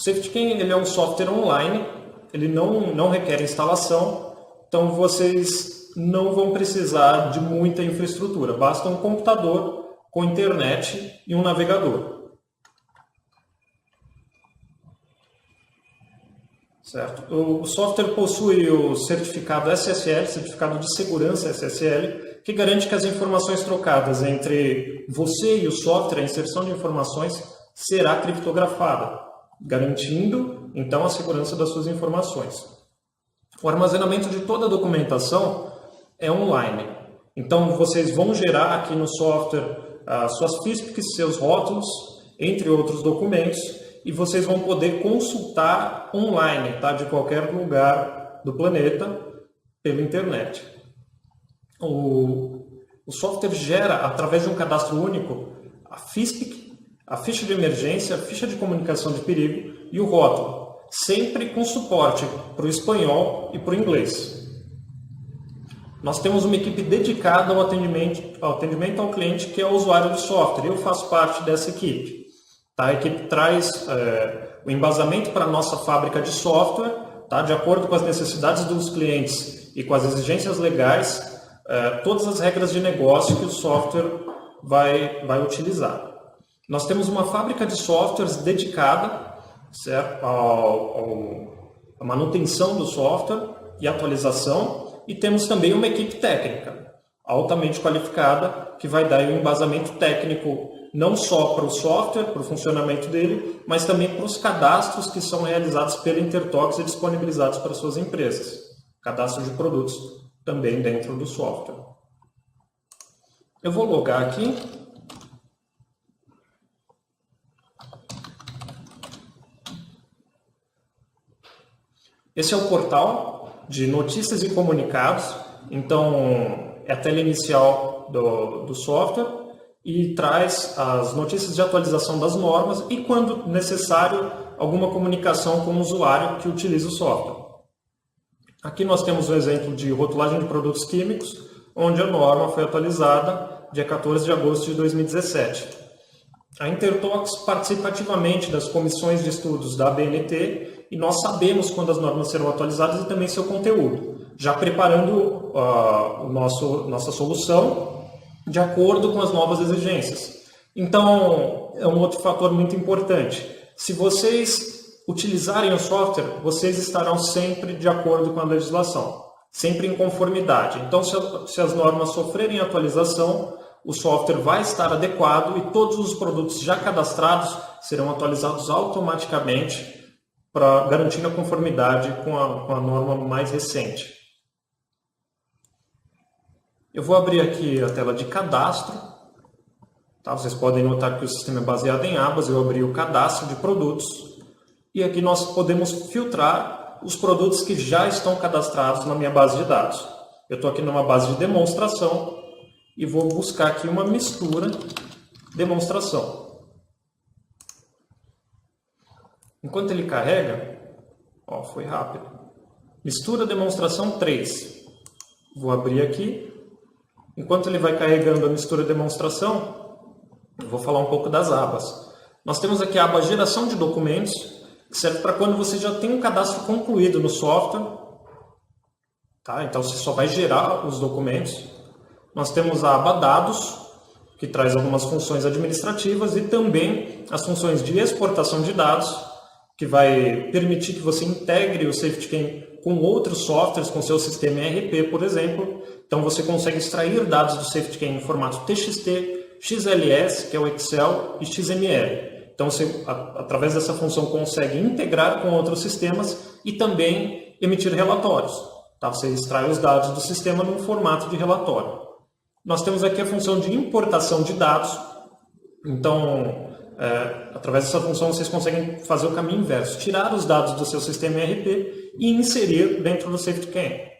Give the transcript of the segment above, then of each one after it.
SafetyKey ele é um software online, ele não requer instalação, então vocês não vão precisar de muita infraestrutura, basta um computador com internet e um navegador. Certo? O software possui o certificado SSL, certificado de segurança SSL, que garante que as informações trocadas entre você e o software, a inserção de informações, será criptografada, garantindo, então, a segurança das suas informações. O armazenamento de toda a documentação é online. Então, vocês vão gerar aqui no software as suas FISPICs, seus rótulos, entre outros documentos, e vocês vão poder consultar online, tá? De qualquer lugar do planeta, pela internet. O software gera, através de um cadastro único, a FISPIC, a ficha de emergência, a ficha de comunicação de perigo e o rótulo, sempre com suporte para o espanhol e para o inglês. Nós temos uma equipe dedicada ao atendimento ao cliente, que é o usuário do software. Eu faço parte dessa equipe. Tá? A equipe traz o embasamento para a nossa fábrica de software, tá? De acordo com as necessidades dos clientes e com as exigências legais, todas as regras de negócio que o software vai utilizar. Nós temos uma fábrica de softwares dedicada, certo, à manutenção do software e atualização, e temos também uma equipe técnica altamente qualificada que vai dar um embasamento técnico não só para o software, para o funcionamento dele, mas também para os cadastros que são realizados pela Intertox e disponibilizados para suas empresas. Cadastro de produtos também dentro do software. Eu vou logar aqui. Esse é o portal de notícias e comunicados. Então, é a tela inicial do software e traz as notícias de atualização das normas e, quando necessário, alguma comunicação com o usuário que utiliza o software. Aqui nós temos um exemplo de rotulagem de produtos químicos, onde a norma foi atualizada dia 14 de agosto de 2017. A Intertox participa ativamente das comissões de estudos da ABNT e nós sabemos quando as normas serão atualizadas e também seu conteúdo, já preparando nossa solução de acordo com as novas exigências. Então, é um outro fator muito importante. Se vocês utilizarem o software, vocês estarão sempre de acordo com a legislação, sempre em conformidade. Então, se as normas sofrerem atualização, o software vai estar adequado e todos os produtos já cadastrados serão atualizados automaticamente para garantir a conformidade com a norma mais recente. Eu vou abrir aqui a tela de cadastro. Tá? Vocês podem notar que o sistema é baseado em abas. Eu abri o cadastro de produtos. E aqui nós podemos filtrar os produtos que já estão cadastrados na minha base de dados. Eu estou aqui numa base de demonstração e vou buscar aqui uma mistura demonstração. Enquanto ele carrega, foi rápido. Mistura demonstração 3. Vou abrir aqui. Enquanto ele vai carregando a mistura demonstração, eu vou falar um pouco das abas. Nós temos aqui a aba geração de documentos, que serve para quando você já tem um cadastro concluído no software. Tá? Então você só vai gerar os documentos. Nós temos a aba dados, que traz algumas funções administrativas e também as funções de exportação de dados, que vai permitir que você integre o SafetyKey com outros softwares, com seu sistema ERP, por exemplo. Então você consegue extrair dados do SafetyKey em formato TXT, XLS, que é o Excel, e XML. Então você, através dessa função, consegue integrar com outros sistemas e também emitir relatórios. Tá? Você extrai os dados do sistema num formato de relatório. Nós temos aqui a função de importação de dados. Então, através dessa função, vocês conseguem fazer o caminho inverso, tirar os dados do seu sistema ERP e inserir dentro do SafetyKey.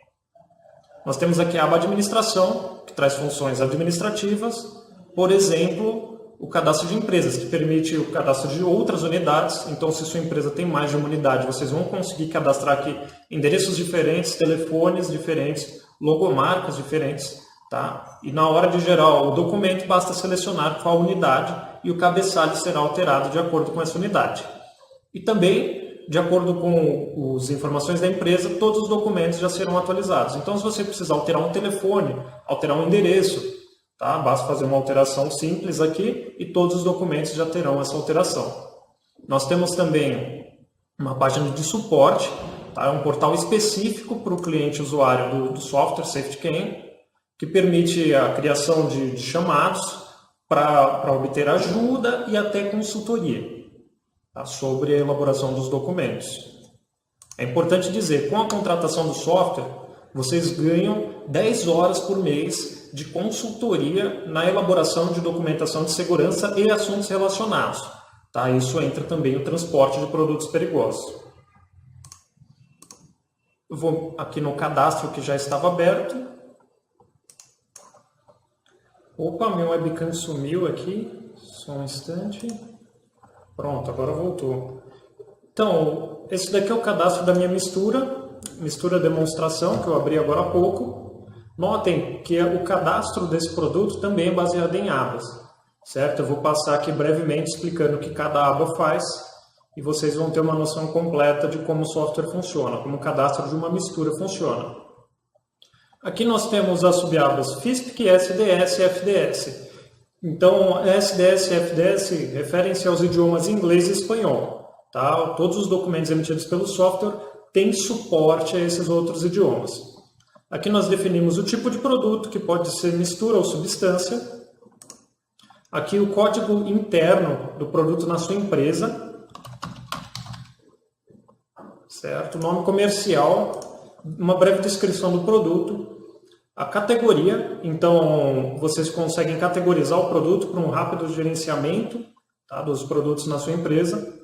Nós temos aqui a aba administração, que traz funções administrativas, por exemplo, o cadastro de empresas, que permite o cadastro de outras unidades. Então, se sua empresa tem mais de uma unidade, vocês vão conseguir cadastrar aqui endereços diferentes, telefones diferentes, logomarcas diferentes. Tá? E na hora de gerar o documento, basta selecionar qual unidade e o cabeçalho será alterado de acordo com essa unidade. E também, de acordo com as informações da empresa, todos os documentos já serão atualizados. Então, se você precisar alterar um telefone, alterar um endereço, tá? Basta fazer uma alteração simples aqui e todos os documentos já terão essa alteração. Nós temos também uma página de suporte, tá? É um portal específico para o cliente usuário do software SafetyKEM, que permite a criação de chamados para obter ajuda e até consultoria, tá? Sobre a elaboração dos documentos. É importante dizer, com a contratação do software, vocês ganham 10 horas por mês de consultoria na elaboração de documentação de segurança e assuntos relacionados. Tá? Isso entra também o transporte de produtos perigosos. Eu vou aqui no cadastro que já estava aberto. Opa, meu webcam sumiu aqui. Só um instante. Pronto, agora voltou. Então, esse daqui é o cadastro da minha mistura demonstração, que eu abri agora há pouco. Notem que o cadastro desse produto também é baseado em abas, certo? Eu vou passar aqui brevemente explicando o que cada aba faz e vocês vão ter uma noção completa de como o software funciona, como o cadastro de uma mistura funciona. Aqui nós temos as subabas FISPIC, SDS e FDS. Então, SDS e FDS referem-se aos idiomas inglês e espanhol. Tá? Todos os documentos emitidos pelo software têm suporte a esses outros idiomas. Aqui nós definimos o tipo de produto, que pode ser mistura ou substância. Aqui o código interno do produto na sua empresa. Certo? O nome comercial, uma breve descrição do produto. A categoria, então vocês conseguem categorizar o produto para um rápido gerenciamento, tá, dos produtos na sua empresa.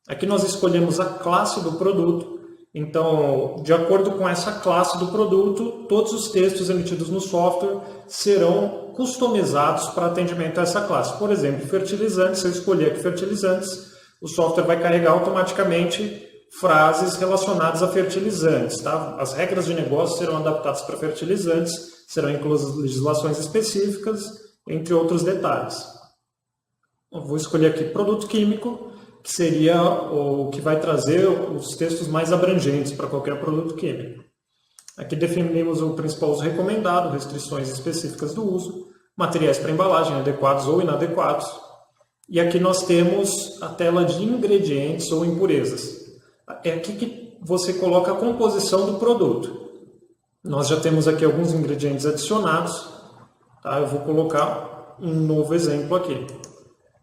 Aqui nós escolhemos a classe do produto, então de acordo com essa classe do produto, todos os textos emitidos no software serão customizados para atendimento a essa classe. Por exemplo, fertilizantes, se eu escolher aqui fertilizantes, o software vai carregar automaticamente frases relacionadas a fertilizantes. Tá? As regras de negócio serão adaptadas para fertilizantes, serão inclusas legislações específicas, entre outros detalhes. Eu vou escolher aqui produto químico, que seria o que vai trazer os textos mais abrangentes para qualquer produto químico. Aqui definimos o principal uso recomendado, restrições específicas do uso, materiais para embalagem adequados ou inadequados. E aqui nós temos a tela de ingredientes ou impurezas. É aqui que você coloca a composição do produto. Nós já temos aqui alguns ingredientes adicionados. Tá? Eu vou colocar um novo exemplo aqui.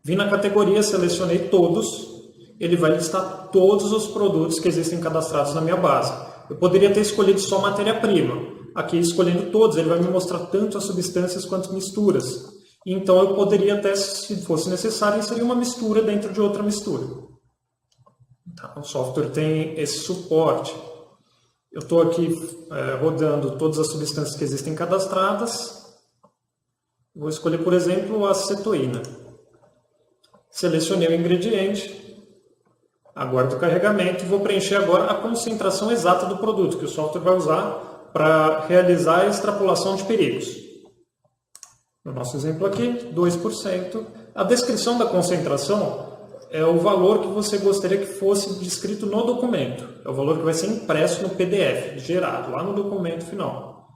Vim na categoria, selecionei todos. Ele vai listar todos os produtos que existem cadastrados na minha base. Eu poderia ter escolhido só matéria-prima. Aqui, escolhendo todos, ele vai me mostrar tanto as substâncias quanto misturas. Então, eu poderia até, se fosse necessário, inserir uma mistura dentro de outra mistura. Tá? O software tem esse suporte. Eu estou aqui rodando todas as substâncias que existem cadastradas. Vou escolher, por exemplo, a acetoína. Selecionei o ingrediente. Aguardo o carregamento e vou preencher agora a concentração exata do produto que o software vai usar para realizar a extrapolação de perigos. No nosso exemplo aqui, 2%. A descrição da concentração é o valor que você gostaria que fosse descrito no documento. É o valor que vai ser impresso no PDF, gerado lá no documento final.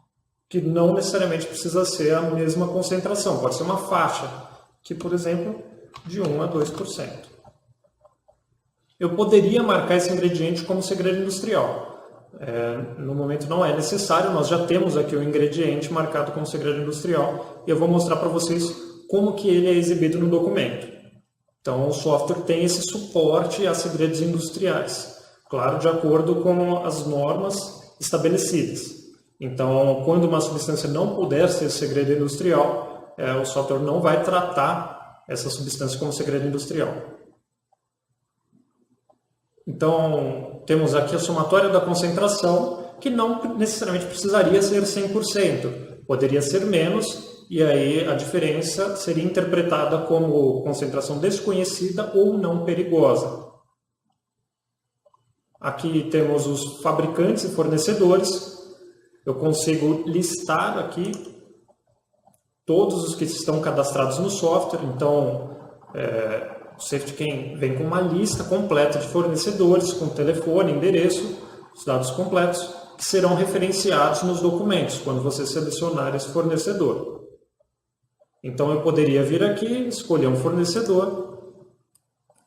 Que não necessariamente precisa ser a mesma concentração. Pode ser uma faixa, que, por exemplo, de 1 a 2%. Eu poderia marcar esse ingrediente como segredo industrial. No momento não é necessário, nós já temos aqui o ingrediente marcado como segredo industrial e eu vou mostrar para vocês como que ele é exibido no documento. Então, o software tem esse suporte a segredos industriais, claro, de acordo com as normas estabelecidas. Então, quando uma substância não puder ser segredo industrial, o software não vai tratar essa substância como segredo industrial. Então, temos aqui a somatória da concentração, que não necessariamente precisaria ser 100%. Poderia ser menos, e aí a diferença seria interpretada como concentração desconhecida ou não perigosa. Aqui temos os fabricantes e fornecedores. Eu consigo listar aqui todos os que estão cadastrados no software. Então, O Safety Key vem com uma lista completa de fornecedores, com telefone, endereço, os dados completos, que serão referenciados nos documentos, quando você selecionar esse fornecedor. Então eu poderia vir aqui, escolher um fornecedor,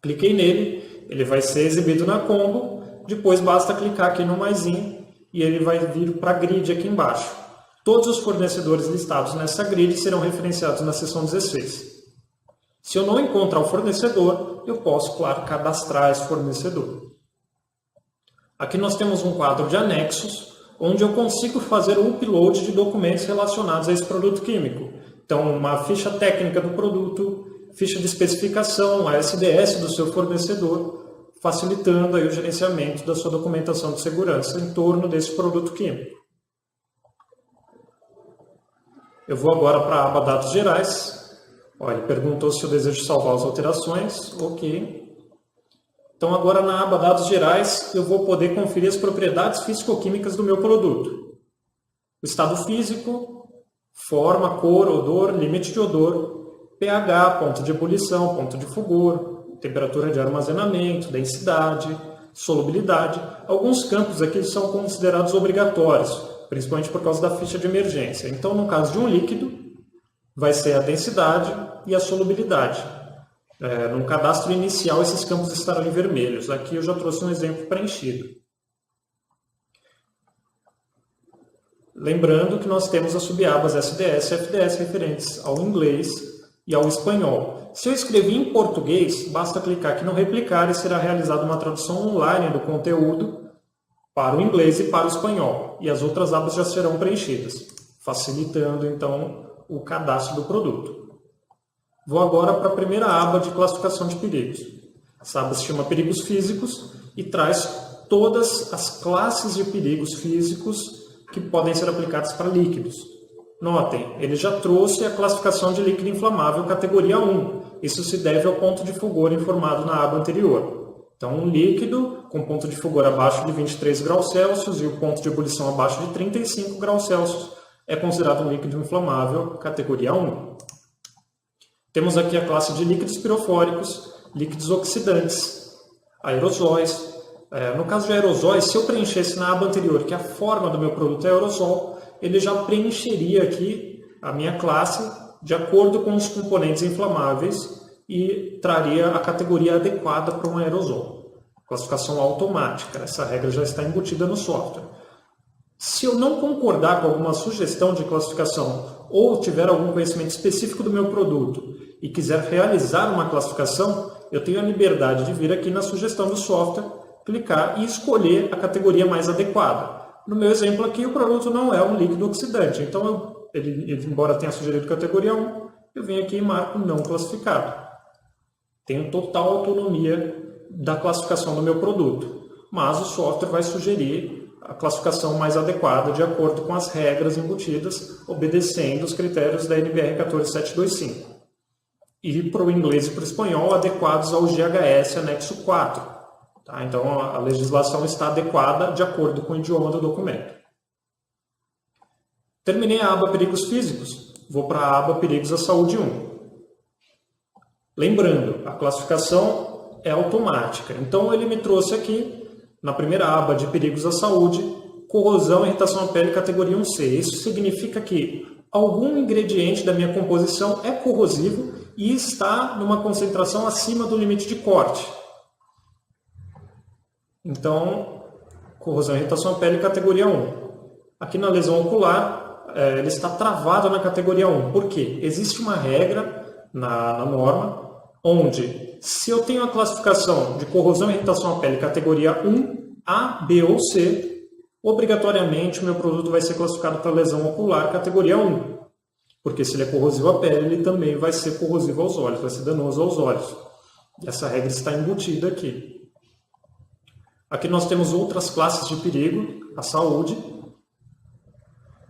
cliquei nele, ele vai ser exibido na combo, depois basta clicar aqui no maisinho e ele vai vir para a grid aqui embaixo. Todos os fornecedores listados nessa grid serão referenciados na seção 16. Se eu não encontrar o fornecedor, eu posso, claro, cadastrar esse fornecedor. Aqui nós temos um quadro de anexos, onde eu consigo fazer o upload de documentos relacionados a esse produto químico. Então, uma ficha técnica do produto, ficha de especificação, a SDS do seu fornecedor, facilitando aí o gerenciamento da sua documentação de segurança em torno desse produto químico. Eu vou agora para a aba Dados Gerais. Olha, ele perguntou se eu desejo salvar as alterações. Ok. Então, agora na aba Dados Gerais, eu vou poder conferir as propriedades físico-químicas do meu produto. O estado físico, forma, cor, odor, limite de odor, pH, ponto de ebulição, ponto de fulgor, temperatura de armazenamento, densidade, solubilidade. Alguns campos aqui são considerados obrigatórios, principalmente por causa da ficha de emergência. Então, no caso de um líquido, vai ser a densidade e a solubilidade. No cadastro inicial, esses campos estarão em vermelhos. Aqui eu já trouxe um exemplo preenchido. Lembrando que nós temos as subabas SDS e FDS referentes ao inglês e ao espanhol. Se eu escrevi em português, basta clicar aqui no replicar e será realizada uma tradução online do conteúdo para o inglês e para o espanhol. E as outras abas já serão preenchidas, facilitando então o cadastro do produto. Vou agora para a primeira aba de classificação de perigos. Essa aba se chama Perigos Físicos e traz todas as classes de perigos físicos que podem ser aplicados para líquidos. Notem, ele já trouxe a classificação de líquido inflamável categoria 1. Isso se deve ao ponto de fulgor informado na aba anterior. Então, um líquido com ponto de fulgor abaixo de 23 graus Celsius e o ponto de ebulição abaixo de 35 graus Celsius é considerado um líquido inflamável categoria 1. Temos aqui a classe de líquidos pirofóricos, líquidos oxidantes, aerosóis. No caso de aerosóis, se eu preenchesse na aba anterior que a forma do meu produto é aerosol, ele já preencheria aqui a minha classe de acordo com os componentes inflamáveis e traria a categoria adequada para um aerosol. Classificação automática, essa regra já está embutida no software. Se eu não concordar com alguma sugestão de classificação ou tiver algum conhecimento específico do meu produto e quiser realizar uma classificação, eu tenho a liberdade de vir aqui na sugestão do software, clicar e escolher a categoria mais adequada. No meu exemplo aqui, o produto não é um líquido oxidante, então ele embora tenha sugerido categoria 1, eu venho aqui e marco não classificado. Tenho total autonomia da classificação do meu produto, mas o software vai sugerir a classificação mais adequada de acordo com as regras embutidas, obedecendo os critérios da NBR 14725. E para o inglês e para o espanhol, adequados ao GHS anexo 4. Tá? Então, a legislação está adequada de acordo com o idioma do documento. Terminei a aba Perigos Físicos, vou para a aba Perigos à Saúde 1. Lembrando, a classificação é automática, então ele me trouxe aqui, na primeira aba de Perigos à Saúde, corrosão e irritação à pele categoria 1C. Isso significa que algum ingrediente da minha composição é corrosivo e está numa concentração acima do limite de corte. Então, corrosão e irritação à pele categoria 1. Aqui na lesão ocular, ele está travado na categoria 1. Por quê? Existe uma regra na norma onde, se eu tenho a classificação de corrosão e irritação à pele categoria 1, A, B ou C, obrigatoriamente o meu produto vai ser classificado para lesão ocular categoria 1. Porque se ele é corrosivo à pele, ele também vai ser corrosivo aos olhos, vai ser danoso aos olhos. E essa regra está embutida aqui. Aqui nós temos outras classes de perigo, a saúde.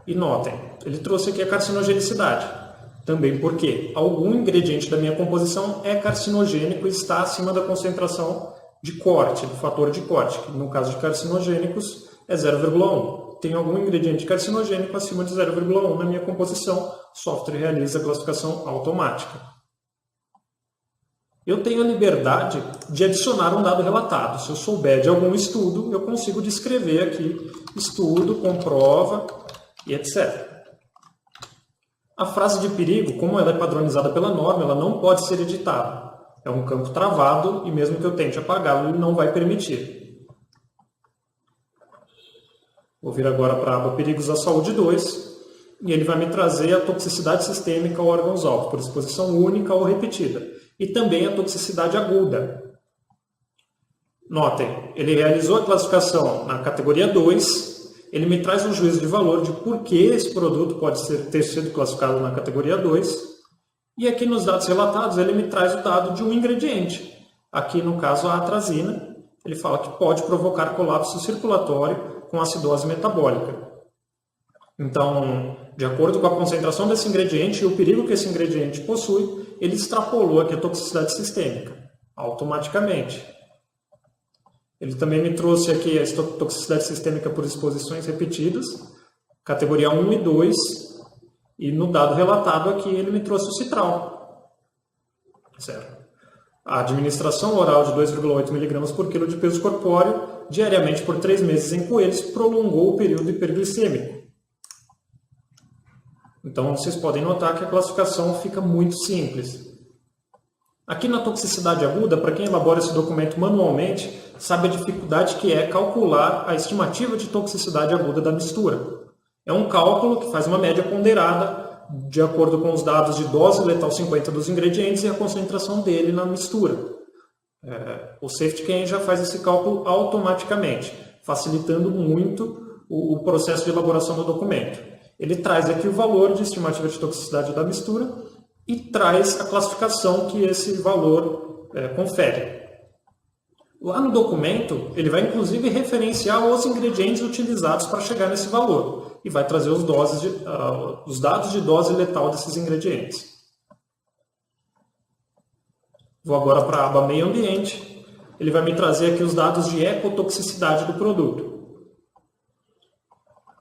E notem, ele trouxe aqui a carcinogenicidade. Também porque algum ingrediente da minha composição é carcinogênico e está acima da concentração de corte, do fator de corte, que no caso de carcinogênicos é 0,1. Tem algum ingrediente carcinogênico acima de 0,1 na minha composição, o software realiza a classificação automática. eu tenho a liberdade de adicionar um dado relatado. Se eu souber de algum estudo, eu consigo descrever aqui estudo, comprova e etc. A frase de perigo, como ela é padronizada pela norma, ela não pode ser editada. É um campo travado e mesmo que eu tente apagá-lo, ele não vai permitir. Vou vir agora para a aba Perigos à Saúde 2 e ele vai me trazer a toxicidade sistêmica ao órgãos-alvo, por exposição única ou repetida, e também a toxicidade aguda. Notem, ele realizou a classificação na categoria 2, ele me traz um juízo de valor de por que esse produto pode ter sido classificado na categoria 2, e aqui nos dados relatados ele me traz o dado de um ingrediente. Aqui no caso a atrazina, ele fala que pode provocar colapso circulatório com acidose metabólica. Então, de acordo com a concentração desse ingrediente e o perigo que esse ingrediente possui, ele extrapolou aqui a toxicidade sistêmica, automaticamente. Ele também me trouxe aqui a toxicidade sistêmica por exposições repetidas, categoria 1 e 2, e no dado relatado aqui ele me trouxe o citral. Certo? A administração oral de 2,8 mg por quilo de peso corpóreo, diariamente por 3 meses em coelhos, prolongou o período hiperglicêmico. Então, vocês podem notar que a classificação fica muito simples. Aqui na toxicidade aguda, para quem elabora esse documento manualmente, sabe a dificuldade que é calcular a estimativa de toxicidade aguda da mistura. É um cálculo que faz uma média ponderada de acordo com os dados de dose letal 50 dos ingredientes e a concentração dele na mistura. O Safety Key já faz esse cálculo automaticamente, facilitando muito o processo de elaboração do documento. Ele traz aqui o valor de estimativa de toxicidade da mistura e traz a classificação que esse valor confere. Lá no documento, ele vai inclusive referenciar os ingredientes utilizados para chegar nesse valor e vai trazer os dados de dose letal desses ingredientes. Vou agora para a aba Meio Ambiente. Ele vai me trazer aqui os dados de ecotoxicidade do produto.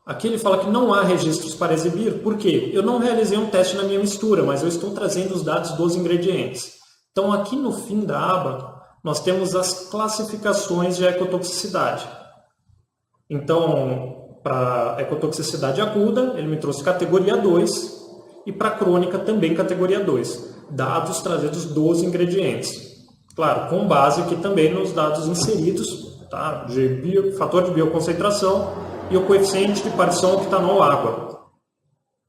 Aqui ele fala que não há registros para exibir, porque eu não realizei um teste na minha mistura, mas eu estou trazendo os dados dos ingredientes. Então aqui no fim da aba, nós temos as classificações de ecotoxicidade. Então, para ecotoxicidade aguda, ele me trouxe categoria 2, e para crônica também categoria 2, dados trazidos dos ingredientes. Claro, com base aqui também nos dados inseridos, tá? De fator de bioconcentração, e o coeficiente de partição octanol água.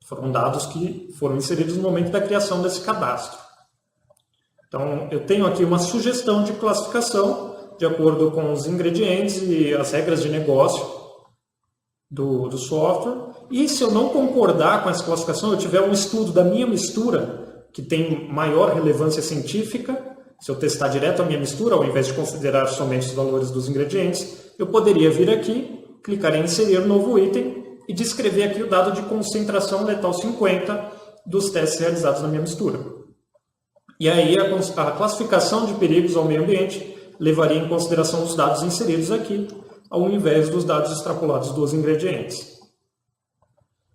Foram dados que foram inseridos no momento da criação desse cadastro. Então, eu tenho aqui uma sugestão de classificação de acordo com os ingredientes e as regras de negócio do software. E se eu não concordar com essa classificação, eu tiver um estudo da minha mistura que tem maior relevância científica, se eu testar direto a minha mistura, ao invés de considerar somente os valores dos ingredientes, eu poderia vir aqui, clicar em inserir novo item e descrever aqui o dado de concentração letal 50 dos testes realizados na minha mistura. E aí a classificação de perigos ao meio ambiente levaria em consideração os dados inseridos aqui, ao invés dos dados extrapolados dos ingredientes.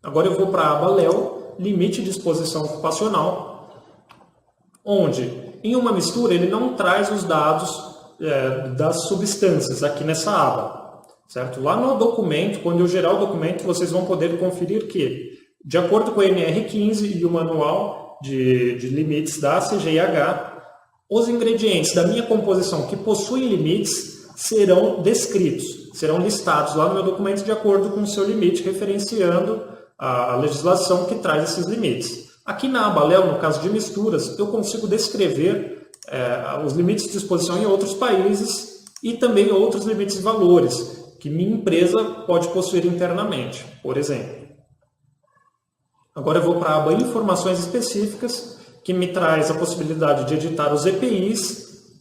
Agora eu vou para a aba LEO, limite de exposição ocupacional, onde em uma mistura ele não traz os dados das substâncias aqui nessa aba. Certo? Lá no documento, quando eu gerar o documento, vocês vão poder conferir que, de acordo com a NR15 e o manual de limites da CGIH, os ingredientes da minha composição que possuem limites serão descritos, serão listados lá no meu documento de acordo com o seu limite, referenciando a legislação que traz esses limites. Aqui na aba LEO, no caso de misturas, eu consigo descrever os limites de exposição em outros países e também outros limites de valores que minha empresa pode possuir internamente, por exemplo. Agora eu vou para a aba Informações Específicas, que me traz a possibilidade de editar os EPIs.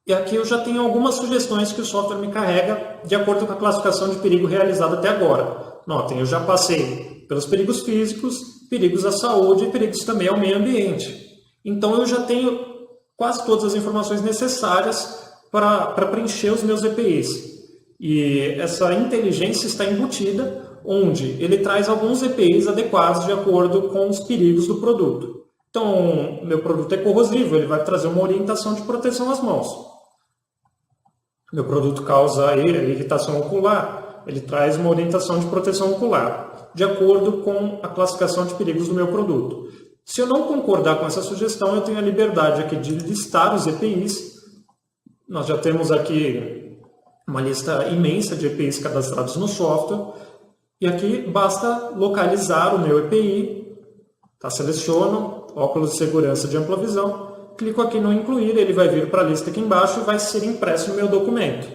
E aqui eu já tenho algumas sugestões que o software me carrega de acordo com a classificação de perigo realizada até agora. Notem, eu já passei pelos perigos físicos, perigos à saúde e perigos também ao meio ambiente. Então eu já tenho quase todas as informações necessárias para preencher os meus EPIs. E essa inteligência está embutida, onde ele traz alguns EPIs adequados de acordo com os perigos do produto. Então, meu produto é corrosivo, ele vai trazer uma orientação de proteção às mãos. Meu produto causa irritação ocular, ele traz uma orientação de proteção ocular, de acordo com a classificação de perigos do meu produto. Se eu não concordar com essa sugestão, eu tenho a liberdade aqui de listar os EPIs. Nós já temos aqui uma lista imensa de EPIs cadastrados no software. E aqui basta localizar o meu EPI. Seleciono óculos de segurança de ampla visão. Clico aqui no incluir, ele vai vir para a lista aqui embaixo e vai ser impresso no meu documento.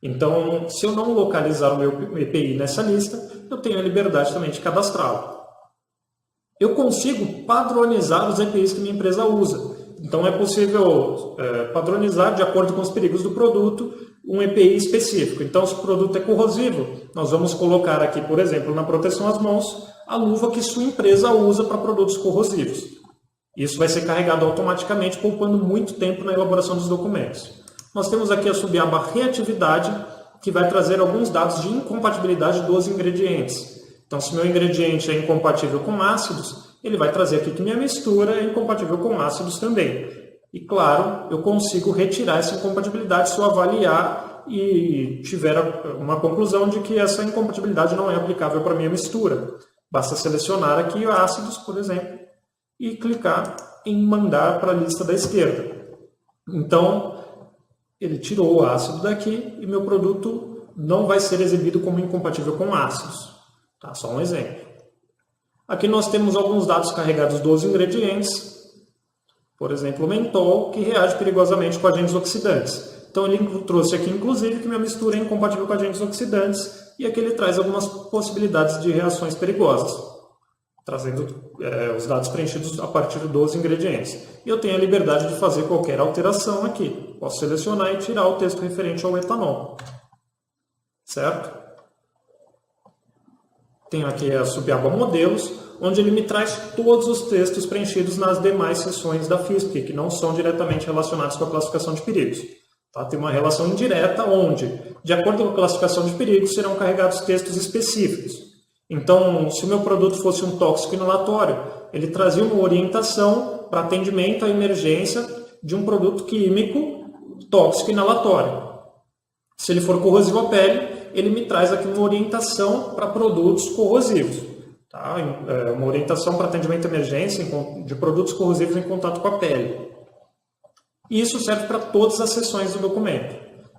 Então, se eu não localizar o meu EPI nessa lista, eu tenho a liberdade também de cadastrá-lo. Eu consigo padronizar os EPIs que minha empresa usa. Então, é possível padronizar, de acordo com os perigos do produto, um EPI específico. Então, se o produto é corrosivo, nós vamos colocar aqui, por exemplo, na proteção às mãos, a luva que sua empresa usa para produtos corrosivos. Isso vai ser carregado automaticamente, poupando muito tempo na elaboração dos documentos. Nós temos aqui a subaba reatividade, que vai trazer alguns dados de incompatibilidade dos ingredientes. Então, se meu ingrediente é incompatível com ácidos, ele vai trazer aqui que minha mistura é incompatível com ácidos também. E, claro, eu consigo retirar essa incompatibilidade se eu avaliar e tiver uma conclusão de que essa incompatibilidade não é aplicável para a minha mistura. Basta selecionar aqui ácidos, por exemplo, e clicar em mandar para a lista da esquerda. Então, ele tirou o ácido daqui e meu produto não vai ser exibido como incompatível com ácidos. Só um exemplo. Aqui nós temos alguns dados carregados dos ingredientes. Por exemplo, o mentol, que reage perigosamente com agentes oxidantes. Então ele trouxe aqui, inclusive, que minha mistura é incompatível com agentes oxidantes e aqui ele traz algumas possibilidades de reações perigosas, trazendo os dados preenchidos a partir dos ingredientes. E eu tenho a liberdade de fazer qualquer alteração aqui. Posso selecionar e tirar o texto referente ao etanol. Certo? Tenho aqui a subaba modelos, onde ele me traz todos os textos preenchidos nas demais seções da FISP, que não são diretamente relacionados com a classificação de perigos. Tem uma relação indireta onde, de acordo com a classificação de perigos, serão carregados textos específicos. Então, se o meu produto fosse um tóxico inalatório, ele trazia uma orientação para atendimento à emergência de um produto químico tóxico inalatório. Se ele for corrosivo à pele, ele me traz aqui uma orientação para produtos corrosivos. Uma orientação para atendimento à emergência de produtos corrosivos em contato com a pele. E isso serve para todas as seções do documento.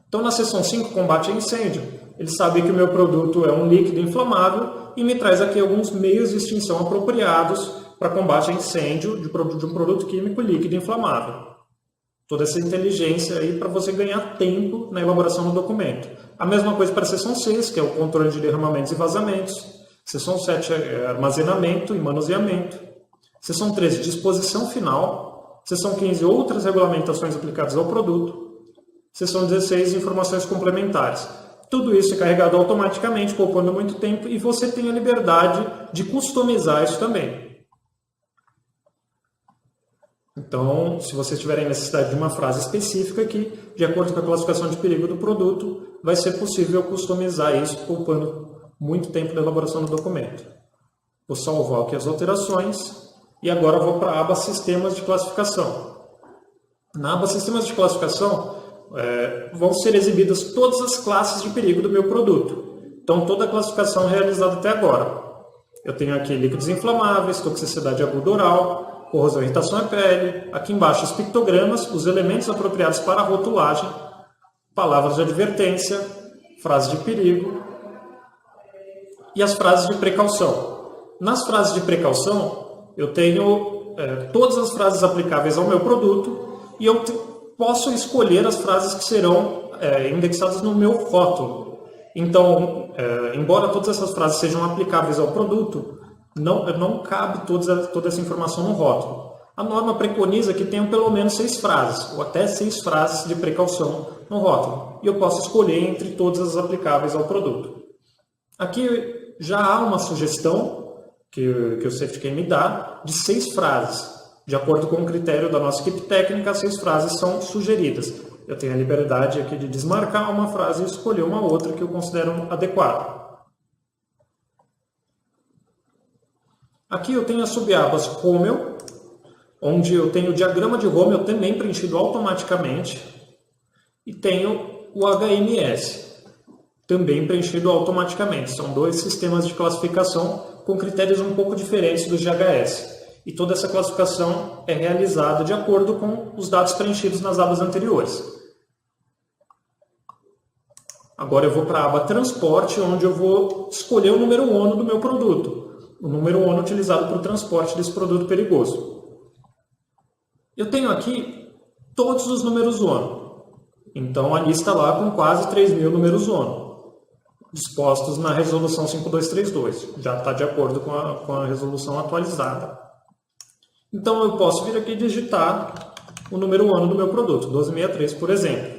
Então, na seção 5, combate a incêndio, ele sabe que o meu produto é um líquido inflamável e me traz aqui alguns meios de extinção apropriados para combate a incêndio de um produto químico líquido inflamável. Toda essa inteligência aí para você ganhar tempo na elaboração do documento. A mesma coisa para a seção 6, que é o controle de derramamentos e vazamentos. Seção 7 é armazenamento e manuseamento. Seção 13, disposição final. Seção 15, outras regulamentações aplicadas ao produto. Seção 16, informações complementares. Tudo isso é carregado automaticamente, poupando muito tempo, e você tem a liberdade de customizar isso também. Então, se vocês tiverem necessidade de uma frase específica aqui, de acordo com a classificação de perigo do produto, vai ser possível customizar isso, poupando muito tempo na elaboração do documento. Vou salvar aqui as alterações e agora vou para a aba Sistemas de Classificação. Na aba Sistemas de Classificação vão ser exibidas todas as classes de perigo do meu produto. Então, toda a classificação realizada até agora. Eu tenho aqui líquidos inflamáveis, toxicidade aguda oral, corrosão e irritação à pele. Aqui embaixo os pictogramas, os elementos apropriados para a rotulagem, palavras de advertência, frases de perigo e as frases de precaução. Nas frases de precaução, eu tenho todas as frases aplicáveis ao meu produto e eu posso escolher as frases que serão indexadas no meu rótulo. Então, embora todas essas frases sejam aplicáveis ao produto, não cabe toda essa informação no rótulo. A norma preconiza que tenham pelo menos 6 frases, ou até 6 frases de precaução no rótulo. E eu posso escolher entre todas as aplicáveis ao produto. Aqui já há uma sugestão que o SafetyKey me dá de 6 frases. De acordo com o critério da nossa equipe técnica, as 6 frases são sugeridas. Eu tenho a liberdade aqui de desmarcar uma frase e escolher uma outra que eu considero adequada. Aqui eu tenho as subabas COMEL, onde eu tenho o diagrama de Romeo também preenchido automaticamente e tenho o HMS também preenchido automaticamente. São dois sistemas de classificação com critérios um pouco diferentes dos de HS. E toda essa classificação é realizada de acordo com os dados preenchidos nas abas anteriores. Agora eu vou para a aba Transporte, onde eu vou escolher o número ONU do meu produto. O número ONU utilizado para o transporte desse produto perigoso. Eu tenho aqui todos os números ONU. Então a lista lá com quase 3.000 números ONU. Dispostos na resolução 5232. Já está de acordo com a resolução atualizada. Então eu posso vir aqui e digitar o número ONU do meu produto, 1263, por exemplo.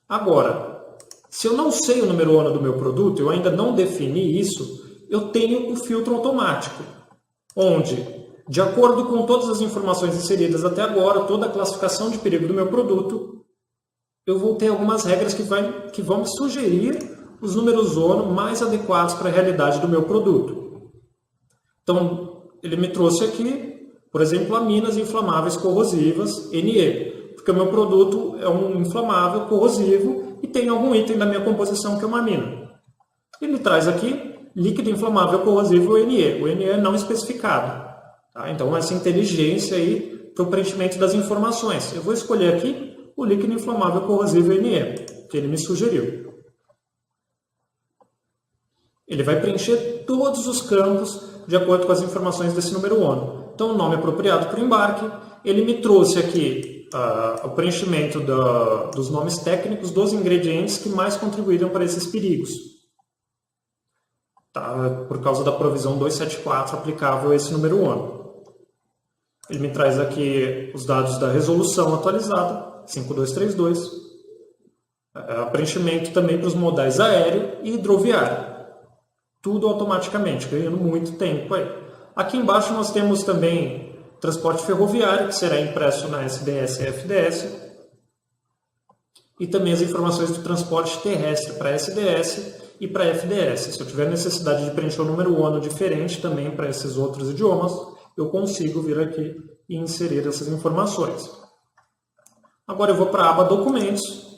Agora, se eu não sei o número ONU do meu produto, eu ainda não defini isso, eu tenho o filtro automático, onde, de acordo com todas as informações inseridas até agora, toda a classificação de perigo do meu produto, eu vou ter algumas regras que vão me sugerir os números ONU mais adequados para a realidade do meu produto. Então, ele me trouxe aqui, por exemplo, aminas inflamáveis corrosivas, NE, porque o meu produto é um inflamável corrosivo e tem algum item da minha composição que é uma amina. Ele traz aqui líquido inflamável corrosivo NE, o NE é não especificado. Tá? Então, essa inteligência aí para o preenchimento das informações. Eu vou escolher aqui o líquido inflamável corrosivo NE, que ele me sugeriu. Ele vai preencher todos os campos de acordo com as informações desse número ONU. Então, o nome apropriado para o embarque. Ele me trouxe aqui o preenchimento dos nomes técnicos dos ingredientes que mais contribuíram para esses perigos. Tá? Por causa da provisão 274 aplicável a esse número ONU. Ele me traz aqui os dados da resolução atualizada, 5232. Preenchimento também para os modais aéreo e hidroviário. Tudo automaticamente, ganhando muito tempo aí. Aqui embaixo nós temos também transporte ferroviário, que será impresso na SDS e FDS. E também as informações do transporte terrestre para SDS e para FDS. Se eu tiver necessidade de preencher um número ONU diferente também para esses outros idiomas, eu consigo vir aqui e inserir essas informações. Agora eu vou para a aba Documentos,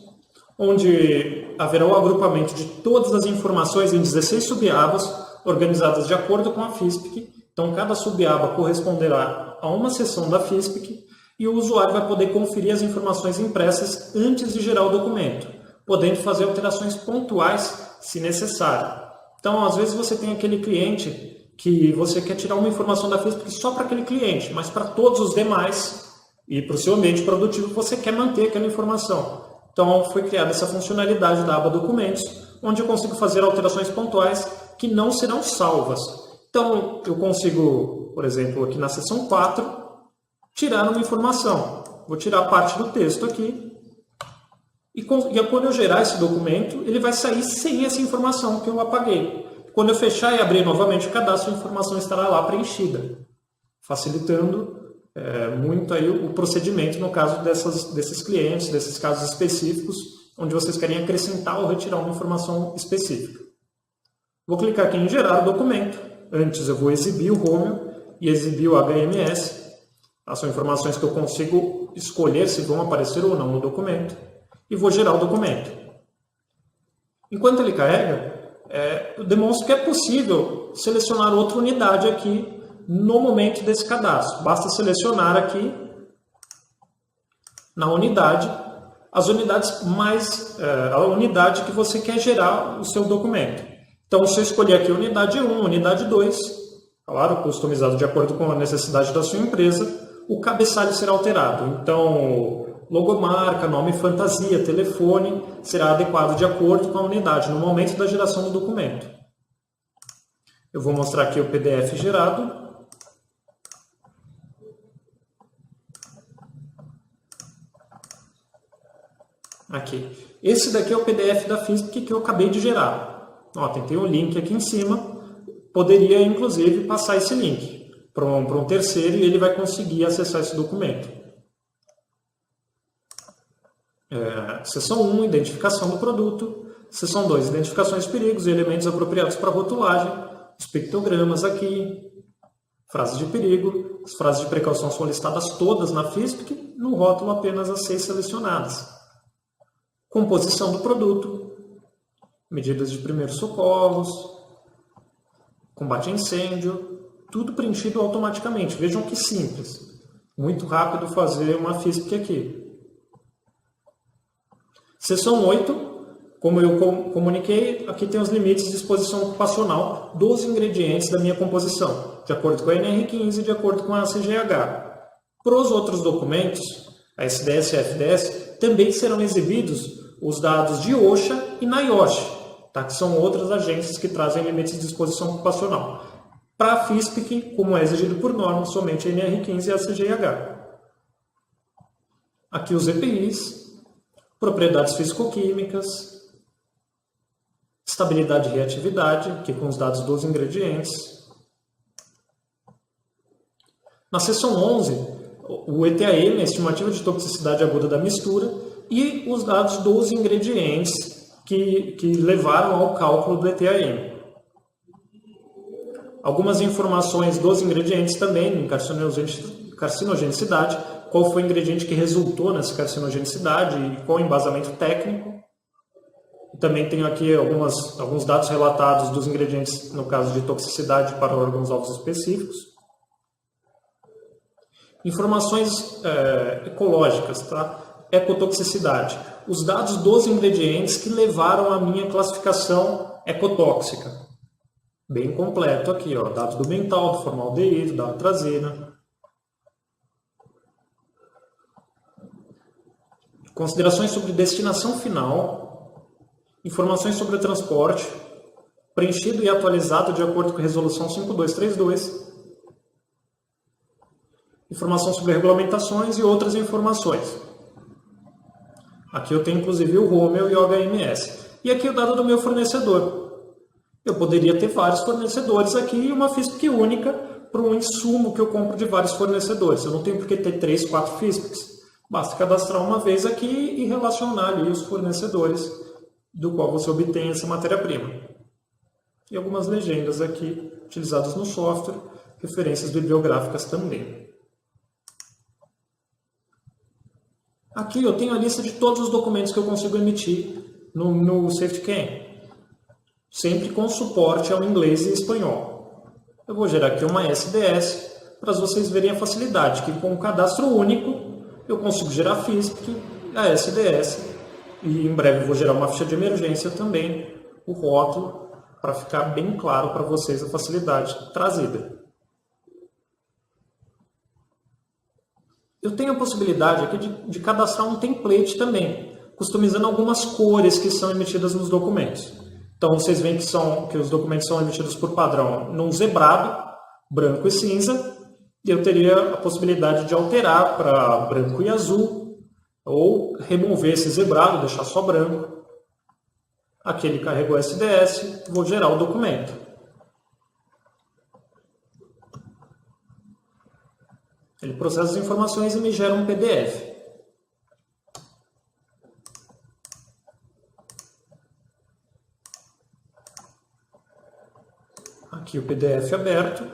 onde haverá o agrupamento de todas as informações em 16 subabas, organizadas de acordo com a FISPIC. Então, cada subaba corresponderá a uma seção da FISPIC e o usuário vai poder conferir as informações impressas antes de gerar o documento, podendo fazer alterações pontuais se necessário. Então, às vezes você tem aquele cliente que você quer tirar uma informação da FISPIC só para aquele cliente, mas para todos os demais e para o seu ambiente produtivo você quer manter aquela informação. Então, foi criada essa funcionalidade da aba Documentos, onde eu consigo fazer alterações pontuais que não serão salvas. Então, eu consigo, por exemplo, aqui na seção 4, tirar uma informação. Vou tirar parte do texto aqui. E quando eu gerar esse documento, ele vai sair sem essa informação que eu apaguei. Quando eu fechar e abrir novamente o cadastro, a informação estará lá preenchida, facilitando muito aí o procedimento no caso desses clientes, desses casos específicos, onde vocês querem acrescentar ou retirar uma informação específica. Vou clicar aqui em gerar o documento. Antes eu vou exibir o Romeo e exibir o HMS. São informações que eu consigo escolher se vão aparecer ou não no documento. E vou gerar o documento. Enquanto ele carrega, eu demonstro que é possível selecionar outra unidade aqui no momento desse cadastro. Basta selecionar aqui na unidade as unidades a unidade que você quer gerar o seu documento. Então, se eu escolher aqui unidade 1, unidade 2, claro, customizado de acordo com a necessidade da sua empresa, o cabeçalho será alterado. Então, logomarca, nome fantasia, telefone, será adequado de acordo com a unidade no momento da geração do documento. Eu vou mostrar aqui o PDF gerado. Aqui. Esse daqui é o PDF da FISPIC que eu acabei de gerar. Ó, tem um link aqui em cima. Poderia, inclusive, passar esse link para um terceiro e ele vai conseguir acessar esse documento. Seção 1, identificação do produto. Seção 2, identificações de perigos e elementos apropriados para rotulagem. Os pictogramas aqui. Frases de perigo, as frases de precaução são listadas todas na FISPIC, no rótulo apenas as 6 selecionadas. Composição do produto, medidas de primeiros socorros, combate a incêndio, tudo preenchido automaticamente. Vejam que simples, muito rápido fazer uma FISPIC aqui. Seção 8. Como eu comuniquei, aqui tem os limites de exposição ocupacional dos ingredientes da minha composição, de acordo com a NR15 e de acordo com a ACGH. Para os outros documentos, a SDS e a FDS, também serão exibidos os dados de OSHA e NIOSH, tá? Que são outras agências que trazem limites de exposição ocupacional. Para a FISPIC, como é exigido por norma, somente a NR15 e a ACGH. Aqui os EPIs, propriedades físico-químicas, estabilidade e reatividade, aqui com os dados dos ingredientes. Na seção 11, o ETAM, a estimativa de toxicidade aguda da mistura, e os dados dos ingredientes que levaram ao cálculo do ETAM. Algumas informações dos ingredientes também, em carcinogenicidade, qual foi o ingrediente que resultou nessa carcinogenicidade e qual o embasamento técnico. Também tenho aqui alguns dados relatados dos ingredientes, no caso de toxicidade para órgãos-alvos específicos. Informações ecológicas, tá? Ecotoxicidade. Os dados dos ingredientes que levaram à minha classificação ecotóxica. Bem completo aqui, ó, dados do mental, do formaldeído, da atrazina. Considerações sobre destinação final. Informações sobre o transporte, preenchido e atualizado de acordo com a Resolução 5232. Informação sobre regulamentações e outras informações. Aqui eu tenho inclusive o ROMEL e o HMS. E aqui o dado do meu fornecedor. Eu poderia ter vários fornecedores aqui e uma FISPIC única para um insumo que eu compro de vários fornecedores. Eu não tenho por que ter 3, 4 FISPICs. Basta cadastrar uma vez aqui e relacionar ali os fornecedores do qual você obtém essa matéria-prima. E algumas legendas aqui, utilizadas no software, referências bibliográficas também. Aqui eu tenho a lista de todos os documentos que eu consigo emitir no SafetyCam, sempre com suporte ao inglês e espanhol. Eu vou gerar aqui uma SDS, para vocês verem a facilidade, que com um cadastro único, eu consigo gerar FISPIC, a SDS, e em breve vou gerar uma ficha de emergência também, o rótulo, para ficar bem claro para vocês a facilidade trazida. Eu tenho a possibilidade aqui de cadastrar um template também, customizando algumas cores que são emitidas nos documentos. Então vocês veem que os documentos são emitidos por padrão num zebrado, branco e cinza, e eu teria a possibilidade de alterar para branco e azul, ou remover esse zebrado, deixar só branco. Aqui ele carregou SDS, vou gerar o documento. Ele processa as informações e me gera um PDF. Aqui o PDF aberto.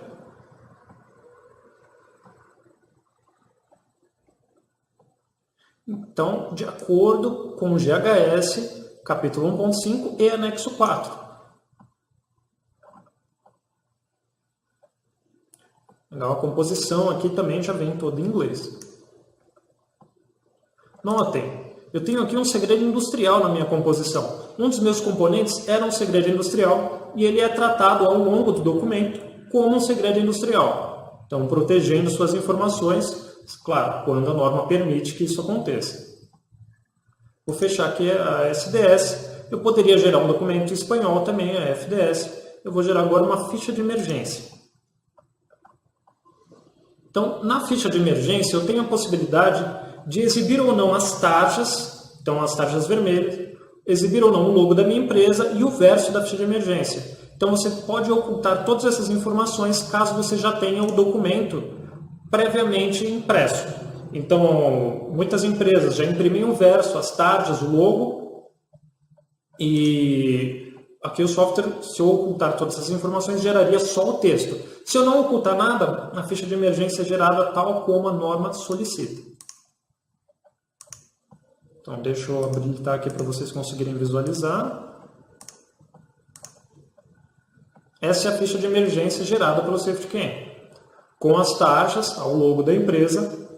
Então, de acordo com o GHS, capítulo 1.5 e anexo 4. Legal, a composição aqui também já vem toda em inglês. Notem, eu tenho aqui um segredo industrial na minha composição. Um dos meus componentes era um segredo industrial e ele é tratado ao longo do documento como um segredo industrial. Então, protegendo suas informações, claro, quando a norma permite que isso aconteça. Vou fechar aqui a SDS. Eu poderia gerar um documento em espanhol também, a FDS. Eu vou gerar agora uma ficha de emergência. Então, na ficha de emergência, eu tenho a possibilidade de exibir ou não as tarjas, então as tarjas vermelhas, exibir ou não o logo da minha empresa e o verso da ficha de emergência. Então, você pode ocultar todas essas informações caso você já tenha o documento previamente impresso. Então, muitas empresas já imprimem o verso, as tarjas, o logo, e aqui o software, se eu ocultar todas essas informações, geraria só o texto. Se eu não ocultar nada, a ficha de emergência é gerada tal como a norma solicita. Então, deixa eu habilitar aqui para vocês conseguirem visualizar. Essa é a ficha de emergência gerada pelo SafetyCam, com as taxas, ao logo da empresa,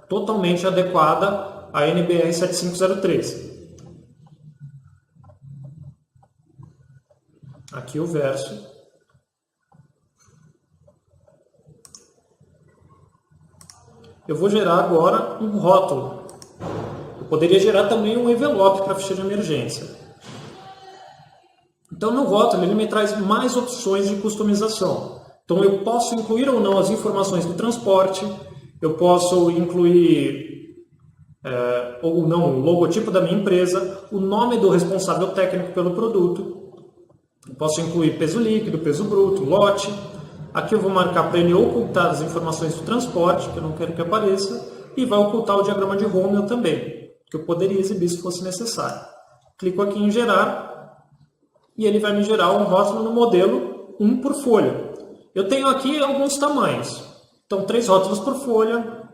totalmente adequada à NBR 7503. Aqui o verso. Eu vou gerar agora um rótulo. Eu poderia gerar também um envelope para a ficha de emergência. Então, no rótulo, ele me traz mais opções de customização. Então, eu posso incluir ou não as informações do transporte, eu posso incluir ou não o logotipo da minha empresa, o nome do responsável técnico pelo produto, eu posso incluir peso líquido, peso bruto, lote. Aqui eu vou marcar para ele ocultar as informações do transporte, que eu não quero que apareça, e vai ocultar o diagrama de Rommel também, que eu poderia exibir se fosse necessário. Clico aqui em gerar, e ele vai me gerar um rótulo no modelo 1 por folha. Eu tenho aqui alguns tamanhos. Então, 3 rótulos por folha,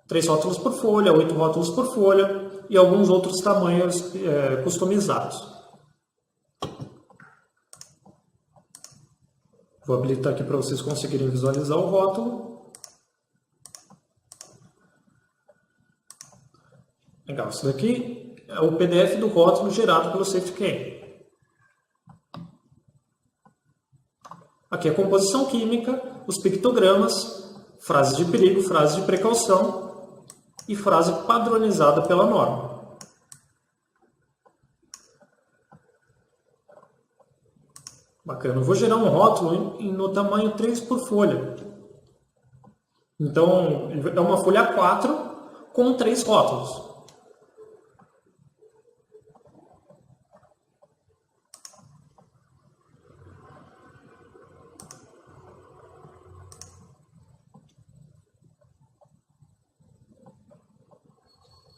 3 rótulos por folha, 8 rótulos por folha e alguns outros tamanhos customizados. Vou habilitar aqui para vocês conseguirem visualizar o rótulo. Legal, isso daqui é o PDF do rótulo gerado pelo SafetyCam. Aqui é a composição química, os pictogramas, frases de perigo, frases de precaução e frase padronizada pela norma. Bacana. Eu vou gerar um rótulo no tamanho 3 por folha. Então, é uma folha A4 com 3 rótulos.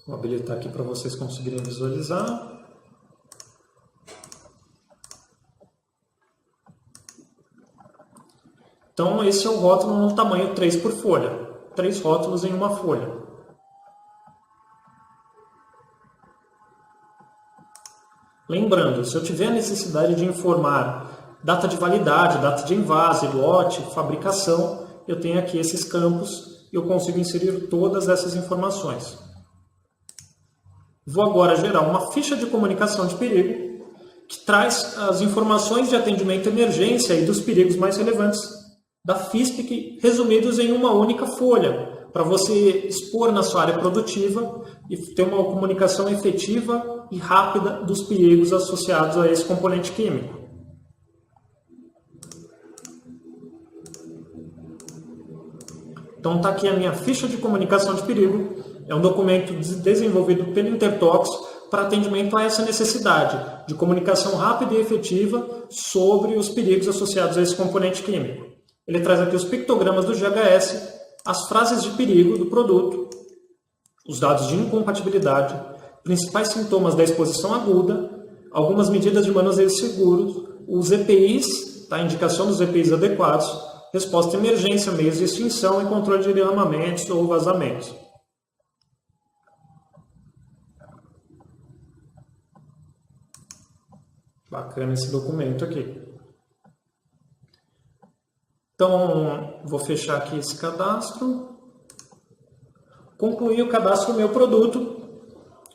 Vou habilitar aqui para vocês conseguirem visualizar. Então, esse é o rótulo no tamanho 3 por folha. 3 rótulos em uma folha. Lembrando, se eu tiver a necessidade de informar data de validade, data de envase, lote, fabricação, eu tenho aqui esses campos e eu consigo inserir todas essas informações. Vou agora gerar uma ficha de comunicação de perigo que traz as informações de atendimento de emergência e dos perigos mais relevantes da FISPIC resumidos em uma única folha, para você expor na sua área produtiva e ter uma comunicação efetiva e rápida dos perigos associados a esse componente químico. Então está aqui a minha ficha de comunicação de perigo. É um documento desenvolvido pelo Intertox para atendimento a essa necessidade de comunicação rápida e efetiva sobre os perigos associados a esse componente químico. Ele traz aqui os pictogramas do GHS, as frases de perigo do produto, os dados de incompatibilidade, principais sintomas da exposição aguda, algumas medidas de manuseio seguro, os EPIs, a indicação dos EPIs adequados, resposta à emergência, meios de extinção e controle de derramamentos ou vazamentos. Bacana esse documento aqui. Então, vou fechar aqui esse cadastro. Concluí o cadastro do meu produto.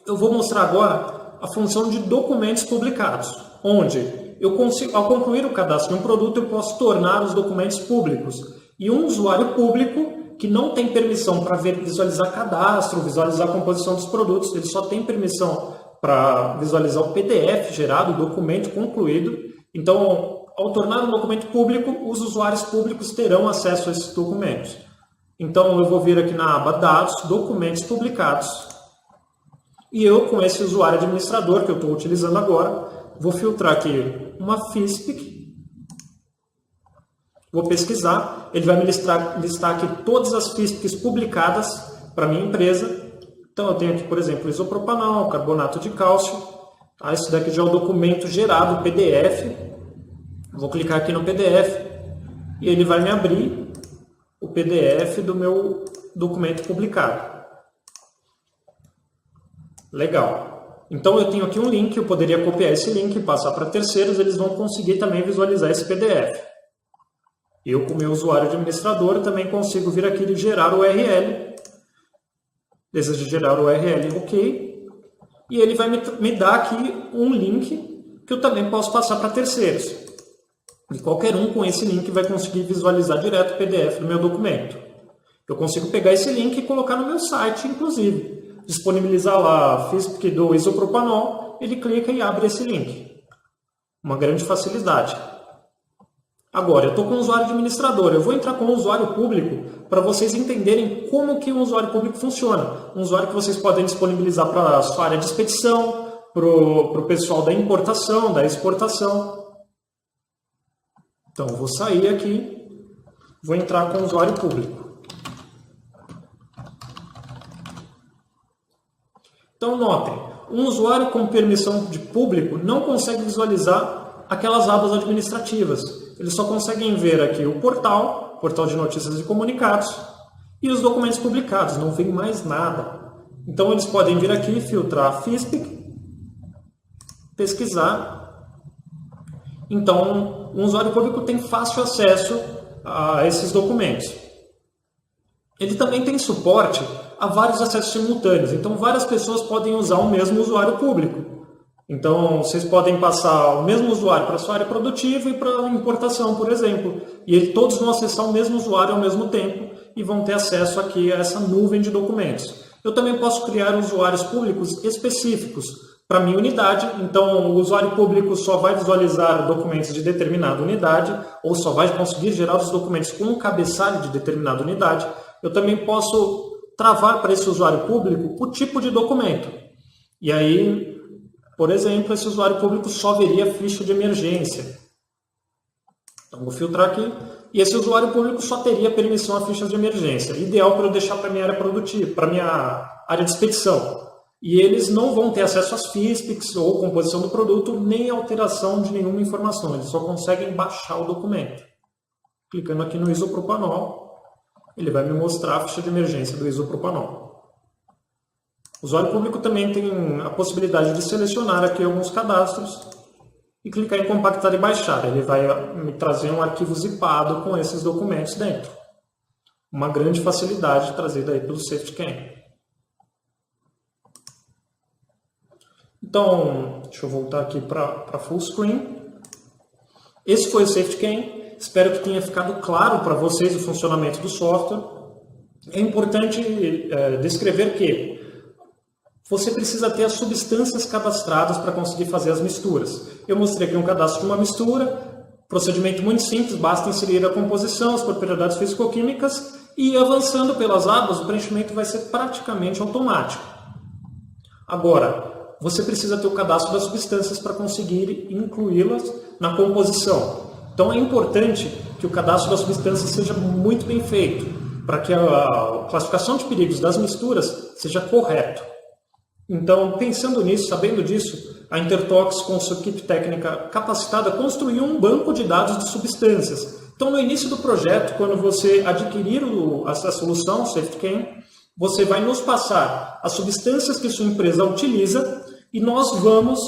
Eu vou mostrar agora a função de documentos publicados, onde eu consigo, ao concluir o cadastro de um produto, eu posso tornar os documentos públicos. E um usuário público que não tem permissão para visualizar cadastro, visualizar a composição dos produtos, ele só tem permissão para visualizar o PDF gerado, o documento concluído. Então, ao tornar um documento público, os usuários públicos terão acesso a esses documentos. Então, eu vou vir aqui na aba Dados, Documentos Publicados. E eu, com esse usuário administrador que eu estou utilizando agora, vou filtrar aqui uma FISPIC. Vou pesquisar. Ele vai me listar aqui todas as FISPICs publicadas para a minha empresa. Então, eu tenho aqui, por exemplo, isopropanol, carbonato de cálcio, Tá? Esse daqui já é o documento gerado, PDF. Vou clicar aqui no PDF e ele vai me abrir o PDF do meu documento publicado. Legal. Então eu tenho aqui um link, eu poderia copiar esse link e passar para terceiros, eles vão conseguir também visualizar esse PDF. Eu, como meu usuário administrador, também consigo vir aqui e gerar o URL. Desejo gerar o URL, ok. E ele vai me dar aqui um link que eu também posso passar para terceiros. E qualquer um com esse link vai conseguir visualizar direto o PDF do meu documento. Eu consigo pegar esse link e colocar no meu site, inclusive. Disponibilizar lá a FISP do isopropanol, ele clica e abre esse link. Uma grande facilidade. Agora, eu estou com o usuário administrador, eu vou entrar com o usuário público para vocês entenderem como que um usuário público funciona. Um usuário que vocês podem disponibilizar para a sua área de expedição, para o pessoal da importação, da exportação. Então, eu vou sair aqui, vou entrar com o usuário público. Então, notem, um usuário com permissão de público não consegue visualizar aquelas abas administrativas. Eles só conseguem ver aqui o portal de notícias e comunicados, e os documentos publicados, não vem mais nada. Então, eles podem vir aqui, filtrar a FISP, pesquisar. Então, um usuário público tem fácil acesso a esses documentos. Ele também tem suporte a vários acessos simultâneos. Então, várias pessoas podem usar o mesmo usuário público. Então, vocês podem passar o mesmo usuário para a sua área produtiva e para a importação, por exemplo. E todos vão acessar o mesmo usuário ao mesmo tempo e vão ter acesso aqui a essa nuvem de documentos. Eu também posso criar usuários públicos específicos para a minha unidade. Então, o usuário público só vai visualizar documentos de determinada unidade ou só vai conseguir gerar os documentos com um cabeçalho de determinada unidade. Eu também posso travar para esse usuário público o tipo de documento. E aí, por exemplo, esse usuário público só veria a ficha de emergência. Então, vou filtrar aqui. E esse usuário público só teria permissão a fichas de emergência. Ideal para eu deixar para a minha área produtiva, para a minha área de expedição. E eles não vão ter acesso às FISPICs ou composição do produto, nem alteração de nenhuma informação. Eles só conseguem baixar o documento. Clicando aqui no isopropanol, ele vai me mostrar a ficha de emergência do isopropanol. O usuário público também tem a possibilidade de selecionar aqui alguns cadastros e clicar em compactar e baixar. Ele vai me trazer um arquivo zipado com esses documentos dentro. Uma grande facilidade trazida aí pelo SafetyCam. Então, deixa eu voltar aqui para full screen. Esse foi o SafetyCam. Espero que tenha ficado claro para vocês o funcionamento do software. É importante descrever que você precisa ter as substâncias cadastradas para conseguir fazer as misturas. Eu mostrei aqui um cadastro de uma mistura, procedimento muito simples, basta inserir a composição, as propriedades físico-químicas e avançando pelas abas, o preenchimento vai ser praticamente automático. Agora, você precisa ter o cadastro das substâncias para conseguir incluí-las na composição. Então é importante que o cadastro das substâncias seja muito bem feito, para que a classificação de perigos das misturas seja correta. Então, pensando nisso, sabendo disso, a Intertox, com sua equipe técnica capacitada, construiu um banco de dados de substâncias. Então, no início do projeto, quando você adquirir essa solução, SafetyCam, você vai nos passar as substâncias que sua empresa utiliza e nós vamos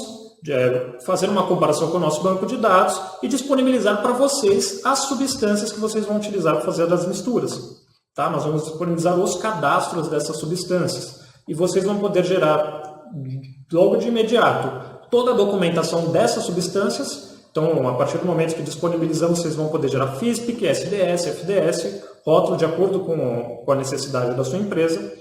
fazer uma comparação com o nosso banco de dados e disponibilizar para vocês as substâncias que vocês vão utilizar para fazer as misturas. Tá? Nós vamos disponibilizar os cadastros dessas substâncias. E vocês vão poder gerar, logo de imediato, toda a documentação dessas substâncias. Então, a partir do momento que disponibilizamos, vocês vão poder gerar FISPIC, SDS, FDS, rótulo de acordo com a necessidade da sua empresa,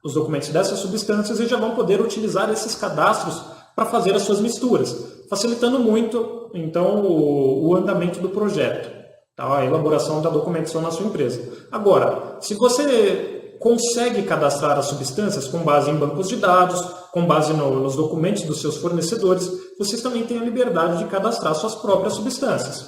os documentos dessas substâncias, e já vão poder utilizar esses cadastros para fazer as suas misturas, facilitando muito, então, o andamento do projeto, tá? A elaboração da documentação na sua empresa. Agora, se você consegue cadastrar as substâncias com base em bancos de dados, com base nos documentos dos seus fornecedores, vocês também têm a liberdade de cadastrar suas próprias substâncias.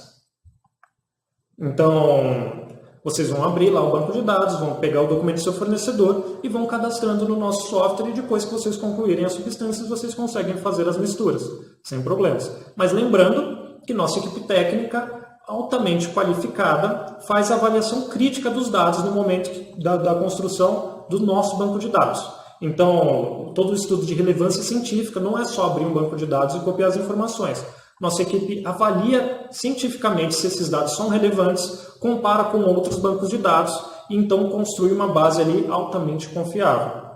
Então, Vocês vão abrir lá o banco de dados, vão pegar o documento do seu fornecedor e vão cadastrando no nosso software, e depois que vocês concluírem as substâncias, vocês conseguem fazer as misturas, sem problemas. Mas lembrando que nossa equipe técnica, altamente qualificada, faz a avaliação crítica dos dados no momento da construção do nosso banco de dados. Então, todo o estudo de relevância científica não é só abrir um banco de dados e copiar as informações. Nossa equipe avalia cientificamente se esses dados são relevantes, compara com outros bancos de dados e então construi uma base ali altamente confiável.